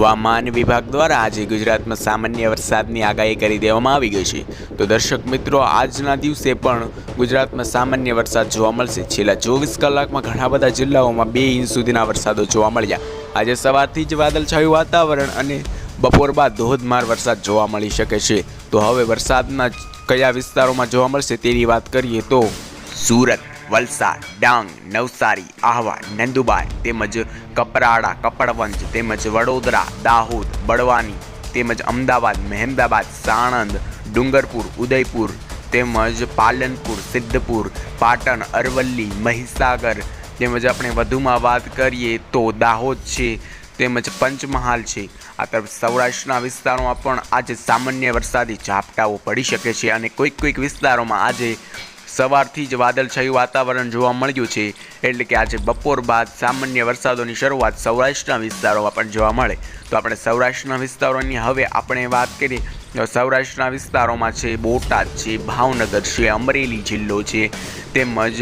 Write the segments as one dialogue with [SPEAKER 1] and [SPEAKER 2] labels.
[SPEAKER 1] હવામાન વિભાગ દ્વારા આજે ગુજરાતમાં સામાન્ય વરસાદની આગાહી કરી દેવામાં આવી ગઈ છે। તો દર્શક મિત્રો, આજના દિવસે પણ ગુજરાતમાં સામાન્ય વરસાદ જોવા મળશે। છેલ્લા 24 કલાકમાં ઘણા બધા જિલ્લાઓમાં 2 ઇંચ સુધીના વરસાદો જોવા મળ્યા। આજે સવારથી જ વાદળછાયું વાતાવરણ અને બપોર બાદ ધોધમાર વરસાદ જોવા મળી શકે છે। તો હવે વરસાદના કયા વિસ્તારોમાં જોવા મળશે તેની વાત કરીએ તો સુરત, વલસાડ, ડાંગ, નવસારી, આહવા, નંદુબાર તેમજ કપરાડા, કપડવંજ તેમજ વડોદરા, દાહોદ, બળવાની તેમજ અમદાવાદ, મહેમદાબાદ, સાણંદ, ડુંગરપુર, ઉદયપુર તેમજ પાલનપુર, સિદ્ધપુર, પાટણ, અરવલ્લી, મહીસાગર તેમજ આપણે વધુમાં વાત કરીએ તો દાહોદ છે તેમજ પંચમહાલ છે। આ તરફ સૌરાષ્ટ્રના વિસ્તારોમાં પણ આજે સામાન્ય વરસાદી ઝાપટાઓ પડી શકે છે અને કોઈક વિસ્તારોમાં આજે સવારથી જ વાદળછાયું વાતાવરણ જોવા મળ્યું છે। એટલે કે આજે બપોર બાદ સામાન્ય વરસાદોની શરૂઆત સૌરાષ્ટ્રના વિસ્તારોમાં પણ જોવા મળે। તો આપણે સૌરાષ્ટ્રના વિસ્તારોની હવે આપણે વાત કરીએ તો સૌરાષ્ટ્રના વિસ્તારોમાં છે બોટાદ છે, ભાવનગર છે, અમરેલી જિલ્લો છે તેમજ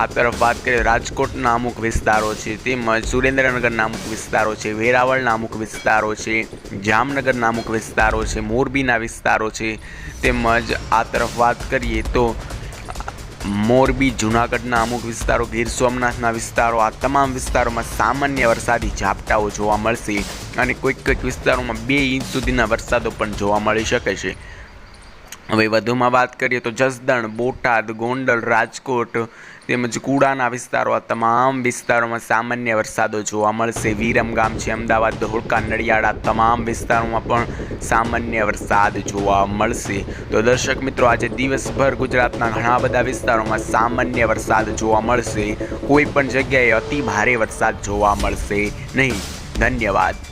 [SPEAKER 1] આ તરફ વાત કરીએ રાજકોટના અમુક વિસ્તારો છે તેમજ સુરેન્દ્રનગરના અમુક વિસ્તારો છે, વેરાવળના અમુક વિસ્તારો છે, જામનગરના અમુક વિસ્તારો છે, મોરબીના વિસ્તારો છે તેમજ આ તરફ વાત કરીએ તો મોરબી, જૂનાગઢના અમુક વિસ્તારો, ગીર સોમનાથના વિસ્તારો, આ તમામ વિસ્તારોમાં સામાન્ય વરસાદી ઝાપટાઓ જોવા મળશે અને કોઈક વિસ્તારોમાં 2 ઇંચ સુધીના વરસાદો પણ જોવા મળી શકે છે। હવે વધુમાં વાત કરીએ તો જસદણ, બોટાદ, ગોંડલ, રાજકોટ તેમજ કુડાના વિસ્તારો, આ તમામ વિસ્તારોમાં સામાન્ય વરસાદો જોવા મળશે। વિરમગામ છે, અમદાવાદ, ધોળકા, નડિયાદ, આ તમામ વિસ્તારોમાં પણ સામાન્ય વરસાદ જોવા મળશે। તો દર્શક મિત્રો, આજે દિવસભર ગુજરાતના ઘણા બધા વિસ્તારોમાં સામાન્ય વરસાદ જોવા મળશે। કોઈ પણ જગ્યાએ અતિ ભારે વરસાદ જોવા મળશે નહીં। ધન્યવાદ।